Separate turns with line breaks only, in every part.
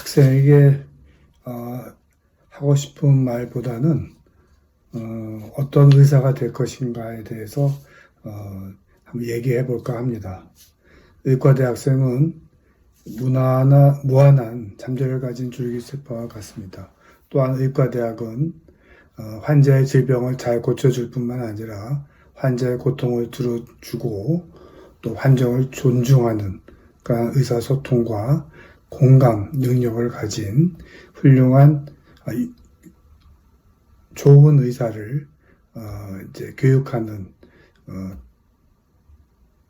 학생에게 하고 싶은 말보다는 어떤 의사가 될 것인가에 대해서 한번 얘기해 볼까 합니다. 의과대 학생은 무한한 잠재력을 가진 줄기세포와 같습니다. 또한 의과대학은 환자의 질병을 잘 고쳐줄 뿐만 아니라 환자의 고통을 들어주고 또 환경을 존중하는 그러니까 의사소통과 공감 능력을 가진 훌륭한 좋은 의사를 이제 교육하는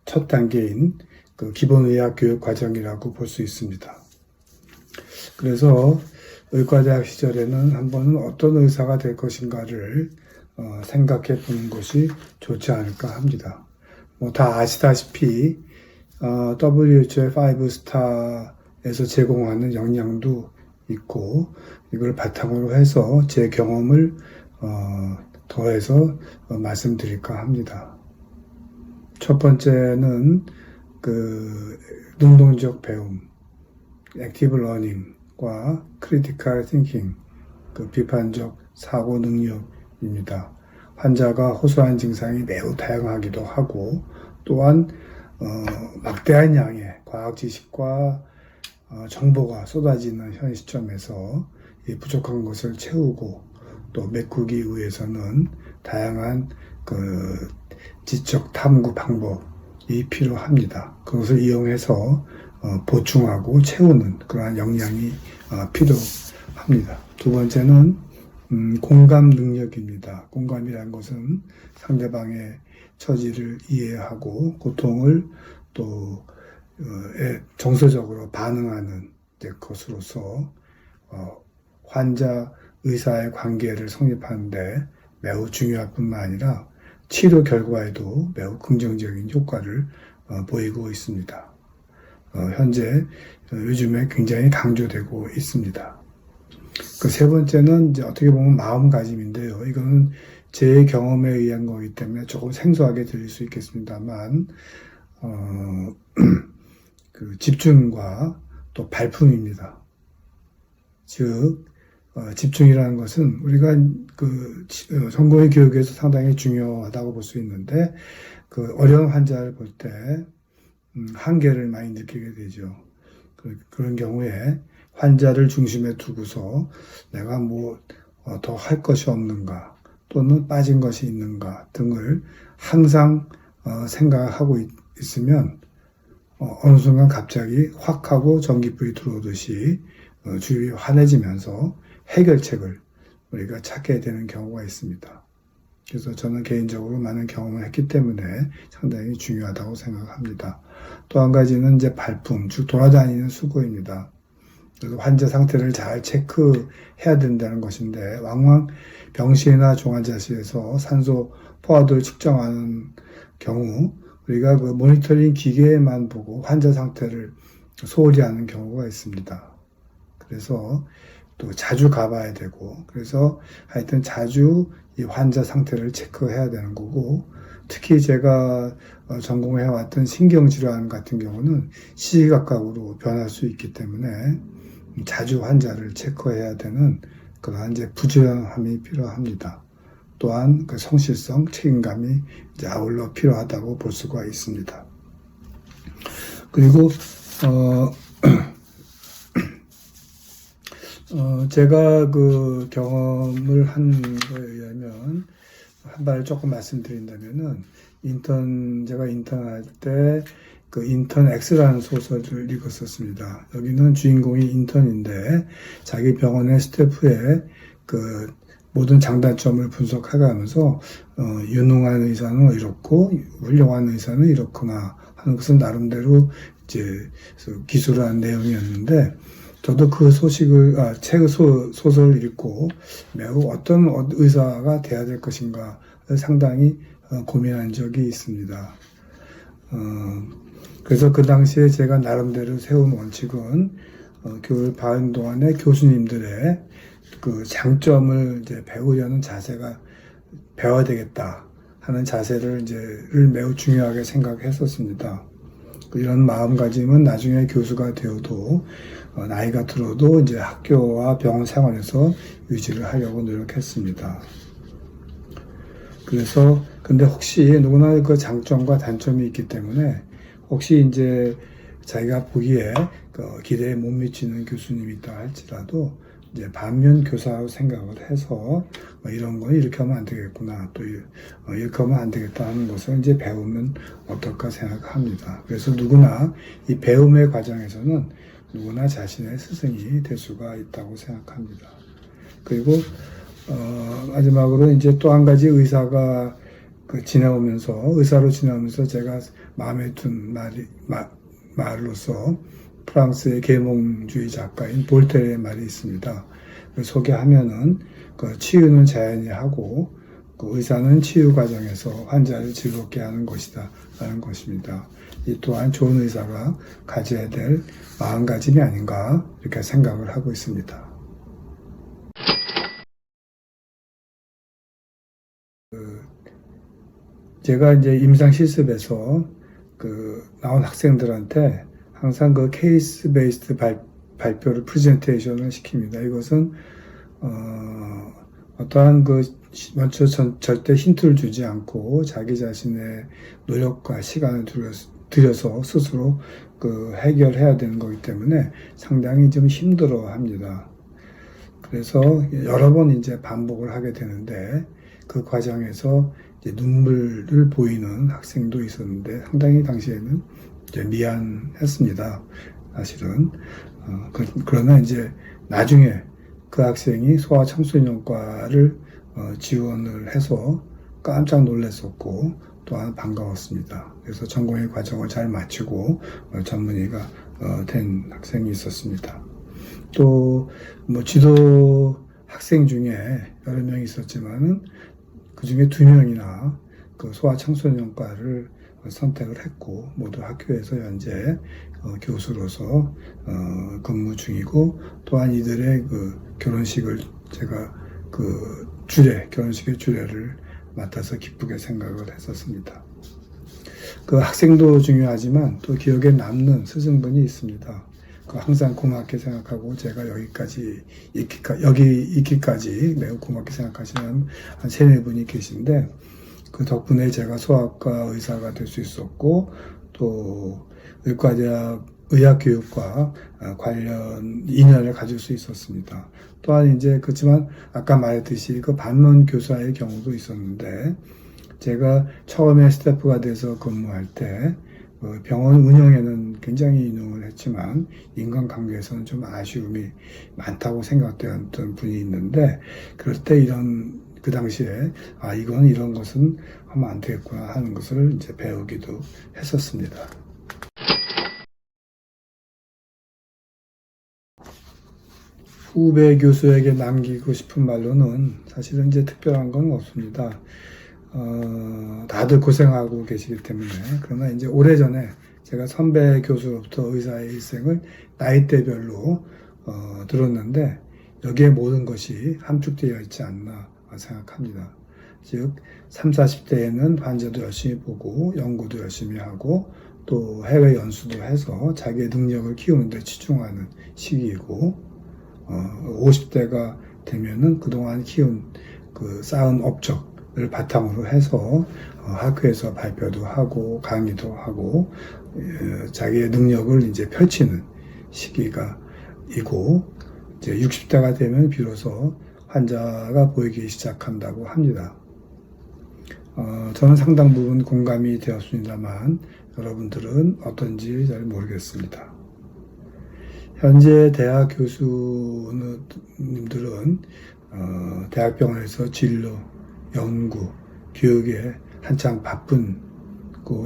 첫 단계인 그 기본의학 교육 과정이라고 볼 수 있습니다. 그래서 의과대학 시절에는 한 번은 어떤 의사가 될 것인가를 생각해 보는 것이 좋지 않을까 합니다. 다 아시다시피 WHO의 5스타에서 제공하는 영양도 있고 이걸 바탕으로 해서 제 경험을 더해서 말씀드릴까 합니다. 첫 번째는 그 능동적 배움, 액티브 러닝과 크리티컬 띵킹, 그 비판적 사고 능력입니다. 환자가 호소한 증상이 매우 다양하기도 하고 또한 막대한 양의 과학 지식과 정보가 쏟아지는 현 시점에서 이 부족한 것을 채우고 또 메꾸기 위해서는 다양한 그 지적 탐구 방법이 필요합니다. 그것을 이용해서 보충하고 채우는 그러한 역량이 필요합니다. 두 번째는 공감 능력입니다. 공감이라는 것은 상대방의 처지를 이해하고 고통을 또 정서적으로 반응하는 것으로서 환자 의사의 관계를 성립하는데 매우 중요할 뿐만 아니라 치료 결과에도 매우 긍정적인 효과를 보이고 있습니다. 현재 요즘에 굉장히 강조되고 있습니다. 그 세 번째는 이제 어떻게 보면 마음가짐인데요. 이거는 제 경험에 의한 거기 때문에 조금 생소하게 들릴 수 있겠습니다만, 그 집중과 또 발품입니다. 즉, 집중이라는 것은 우리가 그 성공의 교육에서 상당히 중요하다고 볼 수 있는데, 그 어려운 환자를 볼 때 한계를 많이 느끼게 되죠. 그런 경우에 환자를 중심에 두고서 내가 뭐 더 할 것이 없는가 또는 빠진 것이 있는가 등을 항상 생각하고 있으면 어느 순간 갑자기 확 하고 전기불이 들어오듯이 주위에 환해지면서 해결책을 우리가 찾게 되는 경우가 있습니다. 그래서 저는 개인적으로 많은 경험을 했기 때문에 상당히 중요하다고 생각합니다. 또 한 가지는 이제 발품, 즉 돌아다니는 수고입니다. 그래서 환자 상태를 잘 체크해야 된다는 것인데 왕왕 병실이나 종합자실에서 산소 포화도를 측정하는 경우 우리가 그 모니터링 기계만 보고 환자 상태를 소홀히 하는 경우가 있습니다. 그래서 또 자주 가봐야 되고 그래서 하여튼 자주 이 환자 상태를 체크해야 되는 거고 특히 제가 전공해왔던 신경질환 같은 경우는 시시각각으로 변할 수 있기 때문에 자주 환자를 체크해야 되는 그러한 이제 부지런함이 필요합니다. 또한 그 성실성, 책임감이 이제 아울러 필요하다고 볼 수가 있습니다. 그리고 제가 그 경험을 한 거에 의하면 한 발 조금 말씀드린다면은 제가 인턴할 때 그 인턴 X라는 소설을 읽었었습니다. 여기는 주인공이 인턴인데 자기 병원의 스태프의 그 모든 장단점을 분석해가면서 유능한 의사는 이렇고 훌륭한 의사는 이렇구나 하는 것은 나름대로 이제 기술한 내용이었는데 저도 그 소설을 읽고 매우 어떤 의사가 돼야 될 것인가 상당히 고민한 적이 있습니다. 그래서 그 당시에 제가 나름대로 세운 원칙은 교육을 받은 동안에 교수님들의 그 장점을 이제 배우려는 자세가 배워야 되겠다 하는 자세를 매우 중요하게 생각했었습니다. 이런 마음가짐은 나중에 교수가 되어도 나이가 들어도 이제 학교와 병원 생활에서 유지를 하려고 노력했습니다. 그래서 근데 혹시 누구나 그 장점과 단점이 있기 때문에 혹시 이제 자기가 보기에 기대에 못 미치는 교수님이 있다 할지라도 이제 반면 교사로 생각을 해서 이런 거 이렇게 하면 안 되겠구나, 또 이렇게 하면 안 되겠다 하는 것을 이제 배우면 어떨까 생각합니다. 그래서 누구나 이 배움의 과정에서는 누구나 자신의 스승이 될 수가 있다고 생각합니다. 그리고 마지막으로 이제 또 한 가지 의사로 지내오면서 제가 마음에 든 말로서 프랑스의 계몽주의 작가인 볼테르의 말이 있습니다. 소개하면은 치유는 자연이 하고 의사는 치유 과정에서 환자를 즐겁게 하는 것이다 라는 것입니다. 이 또한 좋은 의사가 가져야 될 마음가짐이 아닌가 이렇게 생각을 하고 있습니다. 제가 이제 임상 실습에서 나온 학생들한테 항상 케이스 베이스드 발표를 프레젠테이션을 시킵니다. 이것은 어떠한 먼저 절대 힌트를 주지 않고 자기 자신의 노력과 시간을 들여서 스스로 해결해야 되는 거기 때문에 상당히 좀 힘들어 합니다. 그래서 여러 번 이제 반복을 하게 되는데 그 과정에서 이제 눈물을 보이는 학생도 있었는데 상당히 당시에는 이제 미안했습니다. 사실은. 그러나 이제 나중에 그 학생이 소아청소년과를 지원을 해서 깜짝 놀랐었고 또한 반가웠습니다. 그래서 전공의 과정을 잘 마치고 전문의가 된 학생이 있었습니다. 또 지도 학생 중에 여러 명이 있었지만은 그 중에 2명이나 소아청소년과를 선택을 했고 모두 학교에서 현재 교수로서 근무 중이고 또한 이들의 결혼식을 제가 결혼식의 주례를 맡아서 기쁘게 생각을 했었습니다. 학생도 중요하지만 또 기억에 남는 스승분이 있습니다. 항상 고맙게 생각하고 제가 여기 있기까지 매우 고맙게 생각하시는 한 3-4분이 계신데 그 덕분에 제가 소아과 의사가 될 수 있었고 또 의과대학 의학교육과 관련 인연을 가질 수 있었습니다. 또한 이제 그렇지만 아까 말했듯이 반면 교사의 경우도 있었는데 제가 처음에 스태프가 돼서 근무할 때 병원 운영에는 굉장히 인용을 했지만 인간관계에서는 좀 아쉬움이 많다고 생각되었던 분이 있는데 그럴 때 그 당시에 이런 것은 하면 안 되겠구나 하는 것을 이제 배우기도 했었습니다. 후배 교수에게 남기고 싶은 말로는 사실은 이제 특별한 건 없습니다. 다들 고생하고 계시기 때문에. 그러나 이제 오래전에 제가 선배 교수로부터 의사의 일생을 나이대별로 들었는데 여기에 모든 것이 함축되어 있지 않나 생각합니다. 즉 30, 40대에는 환자도 열심히 보고 연구도 열심히 하고 또 해외 연수도 해서 자기의 능력을 키우는 데 치중하는 시기이고 50대가 되면은 그동안 키운 쌓은 업적을 바탕으로 해서 학회에서 발표도 하고 강의도 하고 자기의 능력을 이제 펼치는 시기가 이고 이제 60대가 되면 비로소 환자가 보이기 시작한다고 합니다. 저는 상당 부분 공감이 되었습니다만 여러분들은 어떤지 잘 모르겠습니다. 현재 대학 교수님들은 대학병원에서 진료, 연구, 교육에 한창 바쁜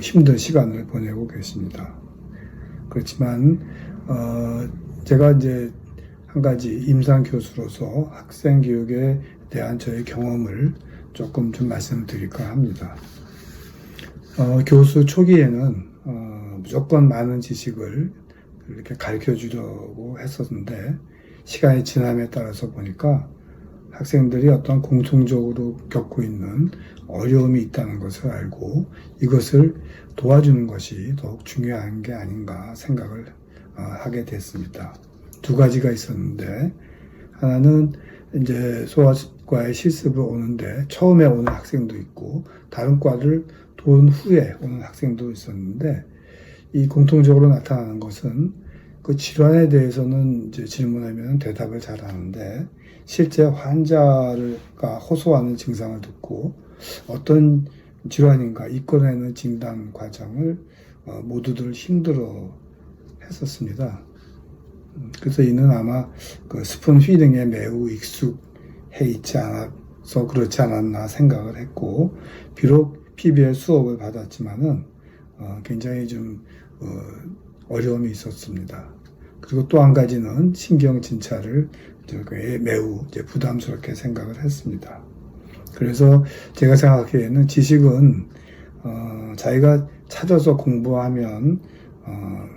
힘든 시간을 보내고 계십니다. 그렇지만 제가 이제 한 가지 임상 교수로서 학생 교육에 대한 저의 경험을 조금 좀 말씀드릴까 합니다. 교수 초기에는 무조건 많은 지식을 이렇게 가르쳐 주려고 했었는데 시간이 지남에 따라서 보니까 학생들이 어떤 공통적으로 겪고 있는 어려움이 있다는 것을 알고 이것을 도와주는 것이 더욱 중요한 게 아닌가 생각을 하게 됐습니다. 두 가지가 있었는데, 하나는 이제 소아과에 실습을 오는데 처음에 오는 학생도 있고 다른 과를 돈 후에 오는 학생도 있었는데, 이 공통적으로 나타나는 것은 그 질환에 대해서는 이제 질문하면 대답을 잘 하는데, 실제 환자가 호소하는 증상을 듣고 어떤 질환인가 이끌어내는 진단 과정을 모두들 힘들어 했었습니다. 그래서 이는 아마 그 스푼 피딩에 매우 익숙해 있지 않아서 그렇지 않았나 생각을 했고, 비록 PBL 수업을 받았지만은 굉장히 좀 어려움이 있었습니다. 그리고 또 한 가지는 신경 진찰을 매우 이제 부담스럽게 생각을 했습니다. 그래서 제가 생각하기에는 지식은 자기가 찾아서 공부하면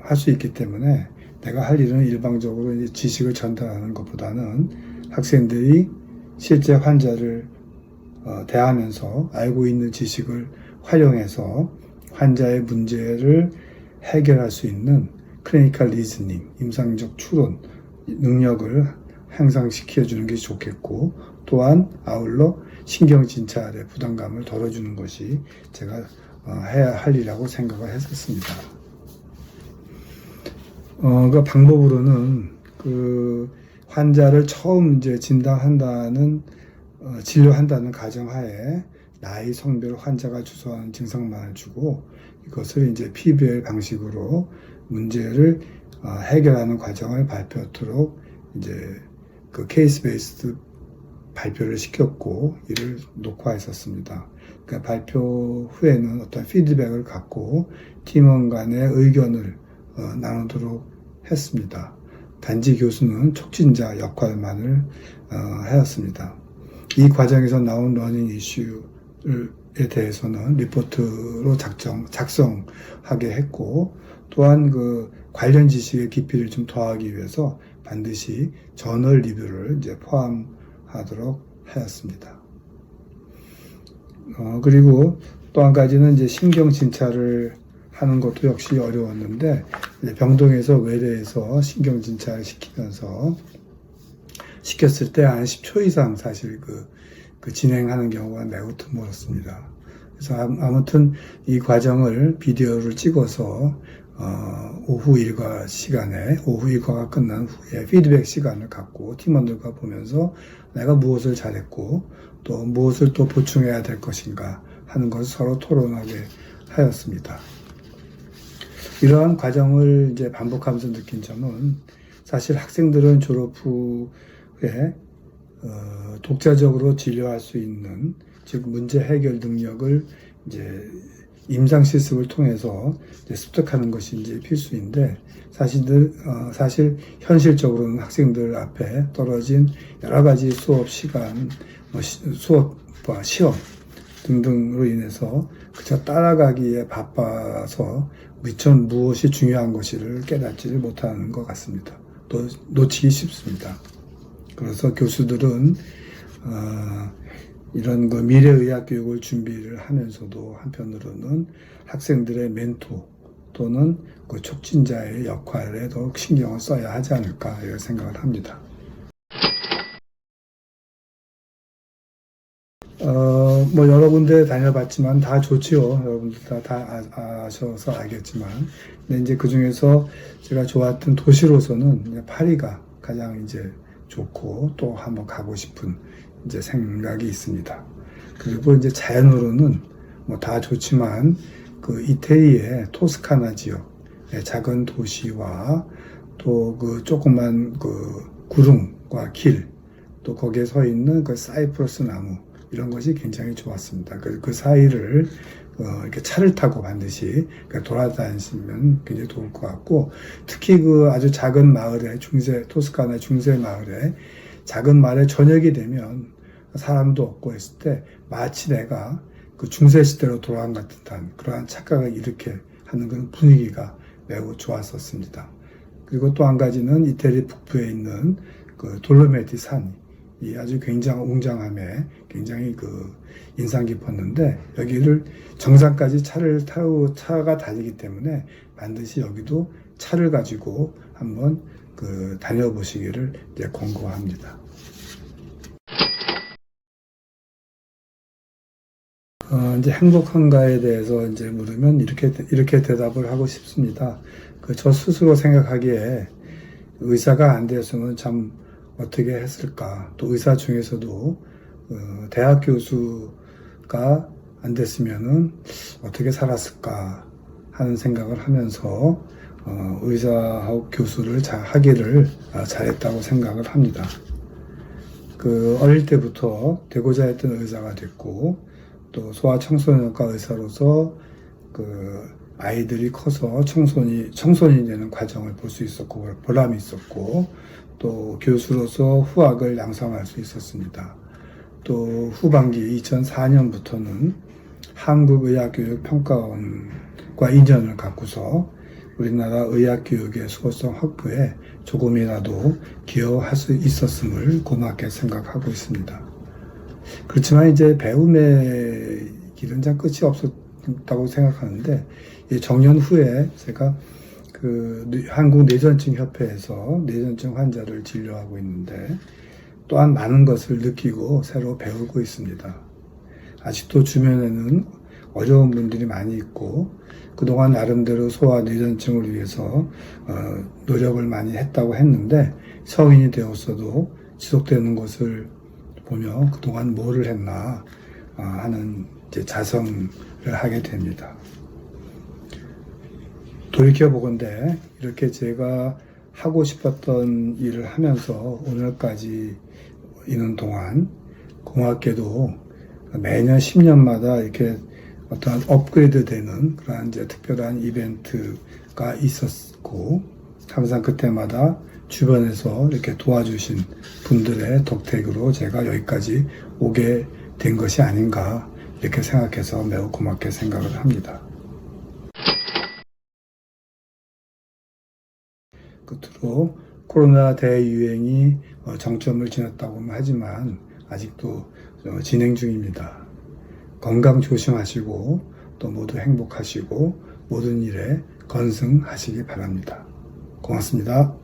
할 수 있기 때문에 내가 할 일은 일방적으로 이제 지식을 전달하는 것보다는 학생들이 실제 환자를 대하면서 알고 있는 지식을 활용해서 환자의 문제를 해결할 수 있는 클리니컬 리즈닝, 임상적 추론 능력을 향상시켜 주는 게 좋겠고, 또한 아울러 신경 진찰의 부담감을 덜어주는 것이 제가 해야 할 일이라고 생각을 했었습니다. 그 방법으로는 그 환자를 처음 이제 진료한다는 가정하에 나이, 성별, 환자가 주소하는 증상만을 주고 이것을 이제 PBL 방식으로 문제를 해결하는 과정을 발표하도록 이제 그 케이스 베이스드 발표를 시켰고 이를 녹화했었습니다. 그러니까 발표 후에는 어떤 피드백을 갖고 팀원 간의 의견을 나누도록 했습니다. 단지 교수는 촉진자 역할만을 하였습니다. 이 과정에서 나온 러닝 이슈에 대해서는 리포트로 작성하게 했고, 또한 그 관련 지식의 깊이를 좀 더하기 위해서 반드시 저널 리뷰를 이제 포함하도록 하였습니다. 그리고 또 한 가지는 이제 신경 진찰을 하는 것도 역시 어려웠는데, 병동에서 외래에서 신경 진찰을 시켰을 때 한 10초 이상 사실 그 진행하는 경우가 매우 드물었습니다. 그래서 아무튼 이 과정을 비디오를 찍어서 오후 일과가 끝난 후에 피드백 시간을 갖고 팀원들과 보면서 내가 무엇을 잘했고 또 무엇을 또 보충해야 될 것인가 하는 것을 서로 토론하게 하였습니다. 이러한 과정을 이제 반복하면서 느낀 점은, 사실 학생들은 졸업 후에 독자적으로 진료할 수 있는, 즉 문제 해결 능력을 이제 임상 실습을 통해서 이제 습득하는 것이 이제 필수인데, 사실 현실적으로는 학생들 앞에 떨어진 여러 가지 수업과 시험 등등으로 인해서 그저 따라가기에 바빠서 미처 무엇이 중요한 것인지를 깨닫지 못하는 것 같습니다. 또 놓치기 쉽습니다. 그래서 교수들은 이런 그 미래의학 교육을 준비를 하면서도 한편으로는 학생들의 멘토 또는 그 촉진자의 역할에 더욱 신경을 써야 하지 않을까 이런 생각을 합니다. 여러 군데 다녀봤지만 다 좋지요. 여러분들 다 아셔서 알겠지만. 근데 이제 그 중에서 제가 좋았던 도시로서는 파리가 가장 이제 좋고 또 한번 가고 싶은 이제 생각이 있습니다. 그리고 이제 자연으로는 뭐 다 좋지만 그 이태리의 토스카나 지역의 작은 도시와 또 그 조그만 그 구름과 길, 또 거기에 서 있는 그 사이프러스 나무, 이런 것이 굉장히 좋았습니다. 그 사이를 이렇게 차를 타고 반드시 돌아다니시면 굉장히 좋을 것 같고, 특히 그 아주 작은 마을에 토스카나 중세 마을에 작은 마을에 저녁이 되면 사람도 없고 했을 때 마치 내가 그 중세 시대로 돌아간 것 같은 그러한 착각을 일으켜 하는 그런 분위기가 매우 좋았었습니다. 그리고 또 한 가지는 이태리 북부에 있는 그 돌로메티 산이 이 아주 굉장한 웅장함에 굉장히 인상 깊었는데, 여기를 정상까지 차를 타고 차가 다니기 때문에 반드시 여기도 차를 가지고 한번 다녀보시기를 이제 권고합니다. 이제 행복한가에 대해서 이제 물으면 이렇게 대답을 하고 싶습니다. 저 스스로 생각하기에 의사가 안 되었으면 참 어떻게 했을까. 또 의사 중에서도 대학 교수가 안 됐으면은 어떻게 살았을까 하는 생각을 하면서 의사하고 교수를 하기를 잘했다고 생각을 합니다. 어릴 때부터 되고자 했던 의사가 됐고, 또 소아청소년과 의사로서 아이들이 커서 청소년이 되는 과정을 볼 수 있었고, 보람이 있었고, 또 교수로서 후학을 양성할 수 있었습니다. 또 후반기 2004년부터는 한국의학교육평가원과 인연을 갖고서 우리나라 의학교육의 수호성 확보에 조금이라도 기여할 수 있었음을 고맙게 생각하고 있습니다. 그렇지만 이제 배움의 길은 참 끝이 없었다고 생각하는데, 정년 후에 제가 한국뇌전증협회에서 뇌전증 환자를 진료하고 있는데, 또한 많은 것을 느끼고 새로 배우고 있습니다. 아직도 주변에는 어려운 분들이 많이 있고, 그동안 나름대로 소아 뇌전증을 위해서 노력을 많이 했다고 했는데, 성인이 되었어도 지속되는 것을 보며 그동안 뭐를 했나 하는 이제 자성을 하게 됩니다. 돌이켜보건대 이렇게 제가 하고 싶었던 일을 하면서 오늘까지 있는 동안 고맙게도 매년 10년마다 이렇게 어떤 업그레이드 되는 그러한 이제 특별한 이벤트가 있었고, 항상 그때마다 주변에서 이렇게 도와주신 분들의 덕택으로 제가 여기까지 오게 된 것이 아닌가, 이렇게 생각해서 매우 고맙게 생각을 합니다. 끝으로 코로나 대유행이 정점을 지났다고 하지만 아직도 진행 중입니다. 건강 조심하시고 또 모두 행복하시고 모든 일에 건승하시기 바랍니다. 고맙습니다.